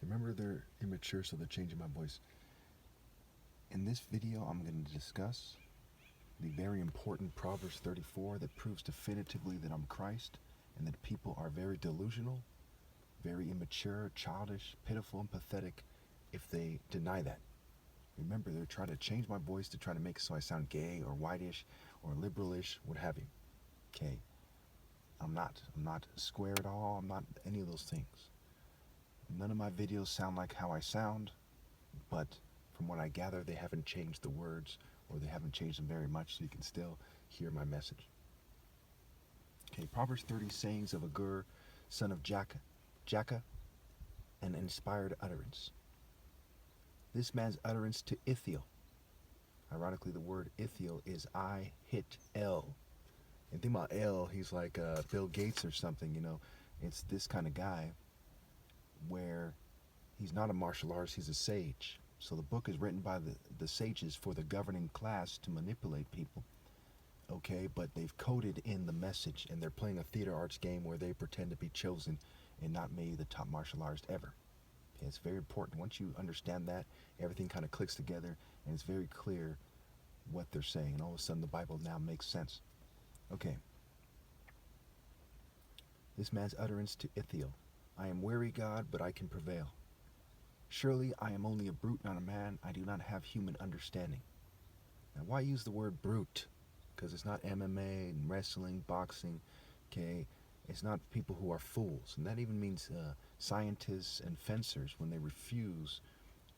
Remember, they're immature, so they're changing my voice. In this video, I'm going to discuss the very important Proverbs 34 that proves definitively that I'm Christ and that people are very delusional, very immature, childish, pitiful, and pathetic if they deny that. Remember, they're trying to change my voice to try to make it so I sound gay or whitish or liberalish, what have you. Okay, I'm not square at all. I'm not any of those things. None of my videos sound like how I sound, but from what I gather, they haven't changed the words, or they haven't changed them very much, so you can still hear my message. Okay, Proverbs 30 sayings of Agur, son of Jakeh, an inspired utterance. This man's utterance to Ithiel. Ironically, the word Ithiel is I hit L. And think about L, he's like Bill Gates or something, you know. It's this kind of guy where he's not a martial artist, he's a sage. So the book is written by the sages for the governing class to manipulate people. Okay, but they've coded in the message, and they're playing a theater arts game where they pretend to be chosen and not maybe the top martial artist ever. Okay, it's very important. Once you understand that, everything kind of clicks together, and it's very clear what they're saying. And all of a sudden, the Bible now makes sense. Okay. This man's utterance to Ithiel. I am weary, God, but I can prevail. Surely I am only a brute, not a man. I do not have human understanding. Now, why use the word brute? Because it's not MMA and wrestling, boxing, okay? It's not people who are fools. And that even means scientists and fencers when they refuse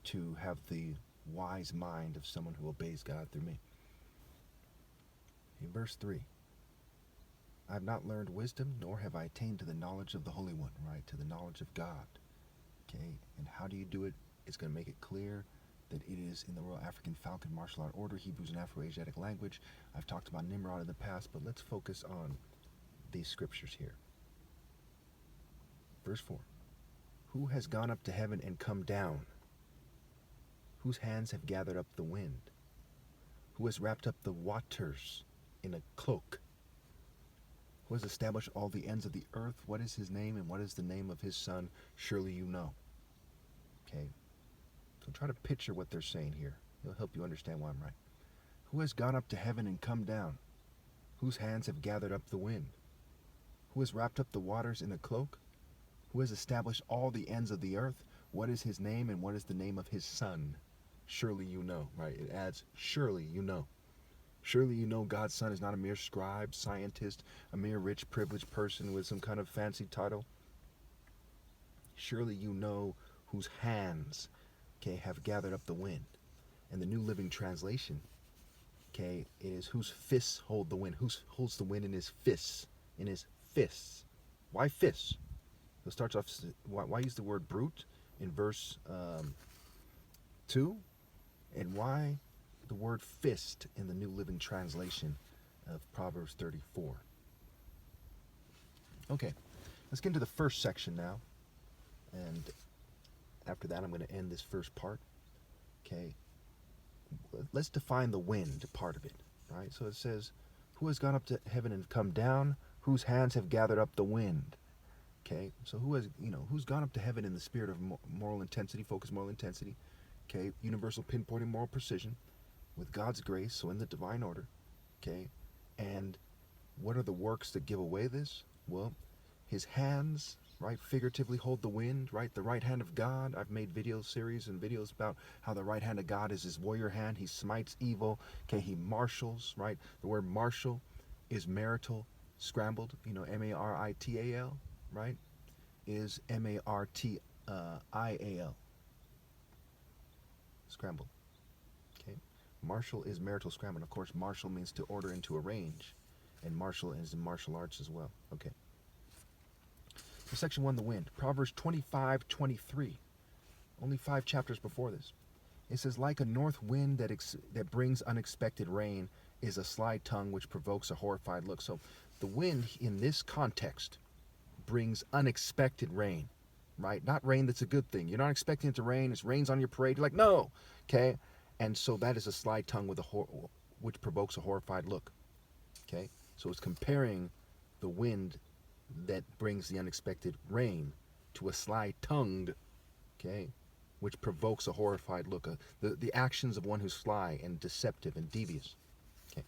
to have the wise mind of someone who obeys God through me. In verse 3, I have not learned wisdom, nor have I attained to the knowledge of the Holy One, right? To the knowledge of God. Okay, and how do you do it? It's going to make it clear that it is in the Royal African Falcon martial art order, Hebrews and Afro-Asiatic language. I've talked about Nimrod in the past, but let's focus on these scriptures here. Verse 4. Who has gone up to heaven and come down? Whose hands have gathered up the wind? Who has wrapped up the waters in a cloak? Who has established all the ends of the earth? What is his name, and what is the name of his son? Surely you know. Okay, so try to picture what they're saying here. It'll help you understand why I'm right. Who has gone up to heaven and come down? Whose hands have gathered up the wind? Who has wrapped up the waters in a cloak? Who has established all the ends of the earth? What is his name, and what is the name of his son? Surely you know, right? It adds, surely you know. Surely you know God's son is not a mere scribe, scientist, a mere rich, privileged person with some kind of fancy title. Surely you know whose hands, okay, have gathered up the wind. And the New Living Translation, okay, it is whose fists hold the wind. Who holds the wind in his fists? In his fists. Why fists? It starts off, why use the word brute in verse 2? And why the word fist in the New Living Translation of Proverbs 34? Okay, let's get into the first section now. And after that, I'm going to end this first part. Okay, let's define the wind part of it, right? So it says, who has gone up to heaven and come down? Whose hands have gathered up the wind? Okay, so who's gone up to heaven in the spirit of moral intensity, focused moral intensity, okay, universal pinpointing moral precision, with God's grace, so in the divine order, okay, and what are the works that give away this? Well, his hands, right, figuratively hold the wind, right, the right hand of God. I've made series and videos about how the right hand of God is his warrior hand. He smites evil, okay, he marshals, right, the word marshal is marital scrambled, M-A-R-I-T-A-L, right, is M-A-R-T-I-A-L, scrambled. Okay, martial is marital scrambled. Of course, martial means to order and to arrange, and martial is in martial arts as well. Okay. So section 1, the wind. Proverbs 25:23. Only 5 chapters before this. It says, like a north wind that brings unexpected rain is a sly tongue which provokes a horrified look. So the wind in this context brings unexpected rain, right? Not rain that's a good thing. You're not expecting it to rain. It rains on your parade. You're like, no, okay? And so that is a sly tongue with which provokes a horrified look, okay? So it's comparing the wind that brings the unexpected rain to a sly-tongued, okay, which provokes a horrified look. The actions of one who's sly and deceptive and devious. Okay.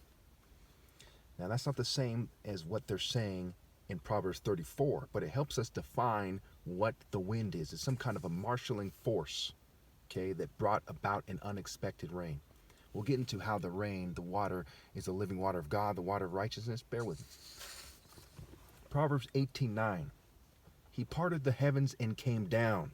Now that's not the same as what they're saying in Proverbs 34, but it helps us define what the wind is. It's some kind of a marshaling force, okay, that brought about an unexpected rain. We'll get into how the rain, the water, is the living water of God, the water of righteousness. Bear with me. Proverbs 18:9. He parted the heavens and came down.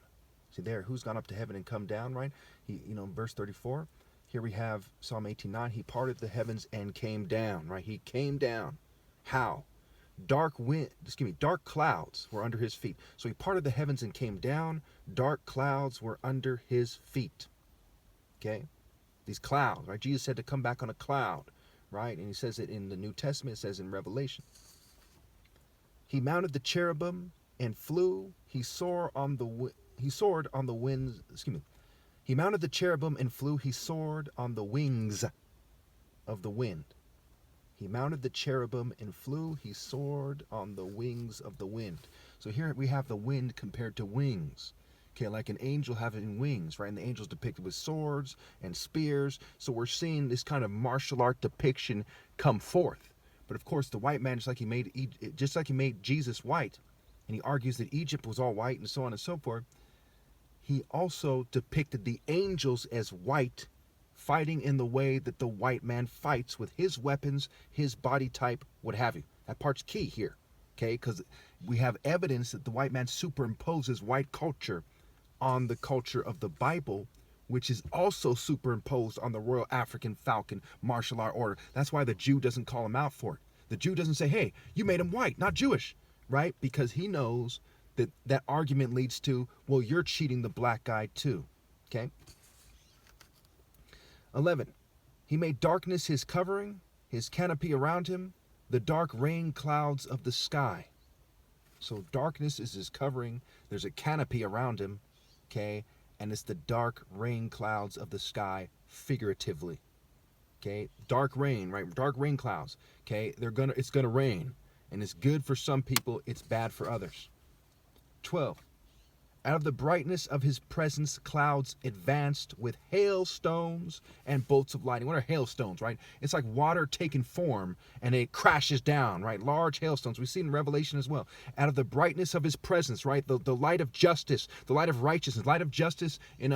See there, who's gone up to heaven and come down, right? Verse 34. Here we have Psalm 18:9. He parted the heavens and came down, right? He came down. How? Dark clouds were under his feet. So he parted the heavens and came down. Dark clouds were under his feet. Okay? These clouds, right? Jesus said to come back on a cloud, right? And he says it in the New Testament, it says in Revelation. He mounted the cherubim and flew. He soared on the winds. He mounted the cherubim and flew. He soared on the wings of the wind. He mounted the cherubim and flew. He soared on the wings of the wind. So here we have the wind compared to wings. Okay, like an angel having wings, right? And the angels depicted with swords and spears. So we're seeing this kind of martial art depiction come forth. But of course, the white man, just like he made Jesus white, and he argues that Egypt was all white and so on and so forth, he also depicted the angels as white, fighting in the way that the white man fights with his weapons, his body type, what have you. That part's key here, okay? Because we have evidence that the white man superimposes white culture on the culture of the Bible, which is also superimposed on the Royal African Falcon martial art order. That's why the Jew doesn't call him out for it. The Jew doesn't say, hey, you made him white, not Jewish, right? Because he knows that that argument leads to, well, you're cheating the black guy too, okay? 11, he made darkness his covering, his canopy around him, the dark rain clouds of the sky. So darkness is his covering, there's a canopy around him, okay? And it's the dark rain clouds of the sky, figuratively, okay? Dark rain, right? Dark rain clouds, okay? It's gonna rain, and it's good for some people, it's bad for others. 12, out of the brightness of his presence, clouds advanced with hailstones and bolts of lightning. What are hailstones, right? It's like water taking form and it crashes down, right? Large hailstones. We see in Revelation as well. Out of the brightness of his presence, right? The light of justice, the light of righteousness, light of justice in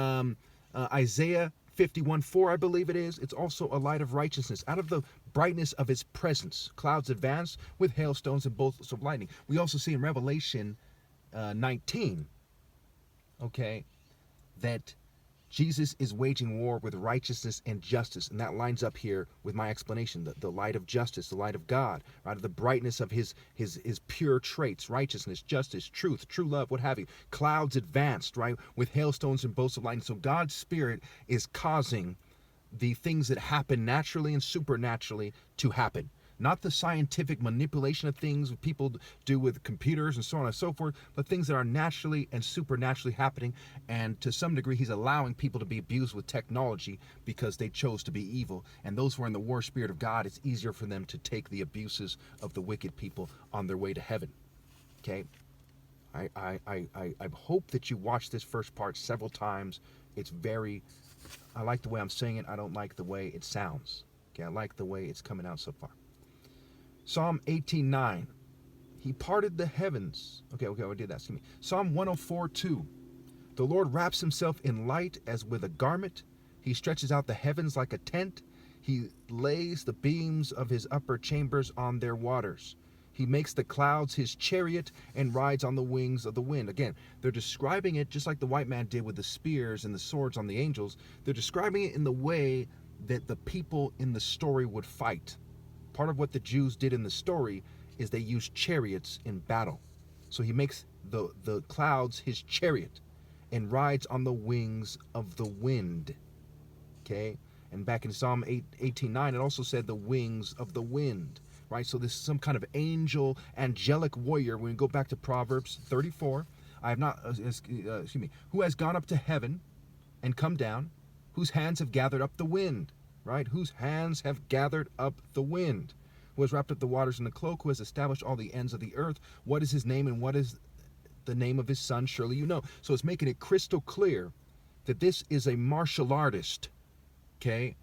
Isaiah 51:4, I believe it is. It's also a light of righteousness. Out of the brightness of his presence, clouds advance with hailstones and bolts of lightning. We also see in Revelation 19, okay, that Jesus is waging war with righteousness and justice, and that lines up here with my explanation, the light of justice, the light of God, right? The brightness of his pure traits, righteousness, justice, truth, true love, what have you. Clouds advanced, right, with hailstones and bolts of lightning. So God's Spirit is causing the things that happen naturally and supernaturally to happen. Not the scientific manipulation of things people do with computers and so on and so forth, but things that are naturally and supernaturally happening. And to some degree, he's allowing people to be abused with technology because they chose to be evil. And those who are in the war spirit of God, it's easier for them to take the abuses of the wicked people on their way to heaven. Okay? I hope that you watch this first part several times. I like the way I'm saying it. I don't like the way it sounds. Okay, I like the way it's coming out so far. Psalm 18:9, he parted the heavens. Okay, I did that. Excuse me. Psalm 104:2, the Lord wraps himself in light as with a garment. He stretches out the heavens like a tent. He lays the beams of his upper chambers on their waters. He makes the clouds his chariot and rides on the wings of the wind. Again, they're describing it just like the white man did with the spears and the swords on the angels. They're describing it in the way that the people in the story would fight. Part of what the Jews did in the story is they used chariots in battle. So he makes the clouds his chariot and rides on the wings of the wind. Okay? And back in Psalm 18:9, it also said the wings of the wind. Right? So this is some kind of angelic warrior. When we go back to Proverbs 34, who has gone up to heaven and come down, whose hands have gathered up the wind. Right? Whose hands have gathered up the wind, who has wrapped up the waters in a cloak, who has established all the ends of the earth. What is his name and what is the name of his son, surely you know. So it's making it crystal clear that this is a martial artist, okay?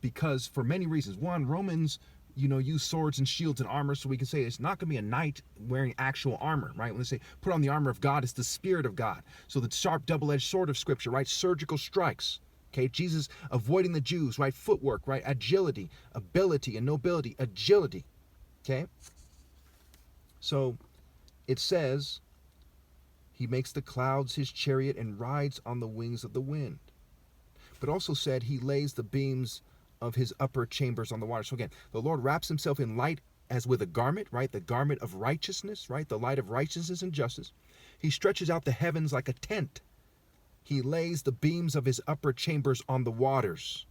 Because for many reasons. One, Romans, use swords and shields and armor, so we can say it's not going to be a knight wearing actual armor, right? When they say put on the armor of God, it's the Spirit of God. So the sharp double-edged sword of Scripture, right? Surgical strikes, okay? Jesus avoiding the Jews, right? Footwork, right? Agility, ability and nobility, agility, okay? So it says he makes the clouds his chariot and rides on the wings of the wind. But also said he lays the beams of his upper chambers on the water. So again, the Lord wraps himself in light as with a garment, right? The garment of righteousness, right? The light of righteousness and justice. He stretches out the heavens like a tent. He lays the beams of his upper chambers on the waters,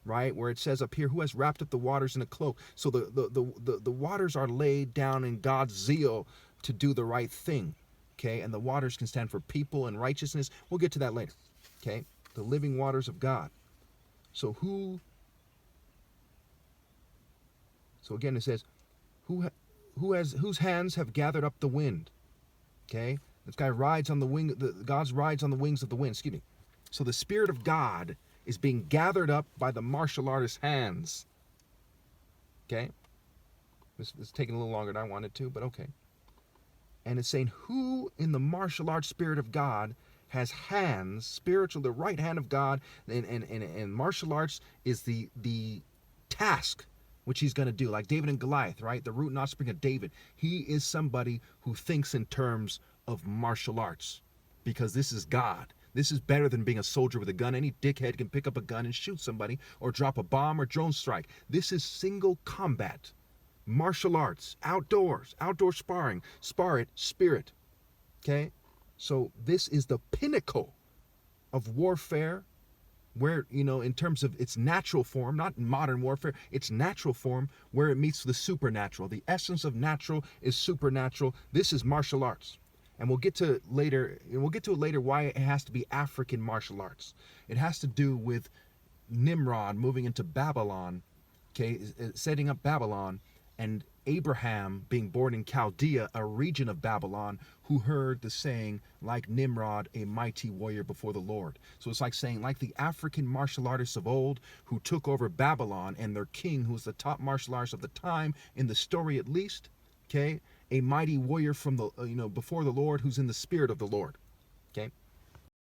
right? Where it says up here, who has wrapped up the waters in a cloak. So the waters are laid down in God's zeal to do the right thing, okay? And the waters can stand for people and righteousness. We'll get to that later, okay? The living waters of God. So again it says, whose hands have gathered up the wind, okay? This guy rides on the wing, God rides on the wings of the wind, excuse me. So the Spirit of God is being gathered up by the martial artist's hands, okay? This is taking a little longer than I wanted to, but okay. And it's saying, who in the martial arts Spirit of God has hands, spiritual, the right hand of God, and martial arts is the task which he's going to do, like David and Goliath, right? The root and offspring of David. He is somebody who thinks in terms of martial arts, because this is God. This is better than being a soldier with a gun. Any dickhead can pick up a gun and shoot somebody or drop a bomb or drone strike. This is single combat, martial arts, outdoors, outdoor sparring, spirit, okay? So this is the pinnacle of warfare, where, in terms of its natural form, not modern warfare, its natural form, where it meets the supernatural. The essence of natural is supernatural. This is martial arts. And we'll get to it later why it has to be African martial arts. It has to do with Nimrod moving into Babylon, okay, setting up Babylon, and Abraham being born in Chaldea, a region of Babylon, who heard the saying, like Nimrod, a mighty warrior before the Lord. So it's like saying, like the African martial artists of old who took over Babylon, and their king, who was the top martial artist of the time, in the story at least, okay, a mighty warrior from the, before the Lord, who's in the spirit of the Lord, okay?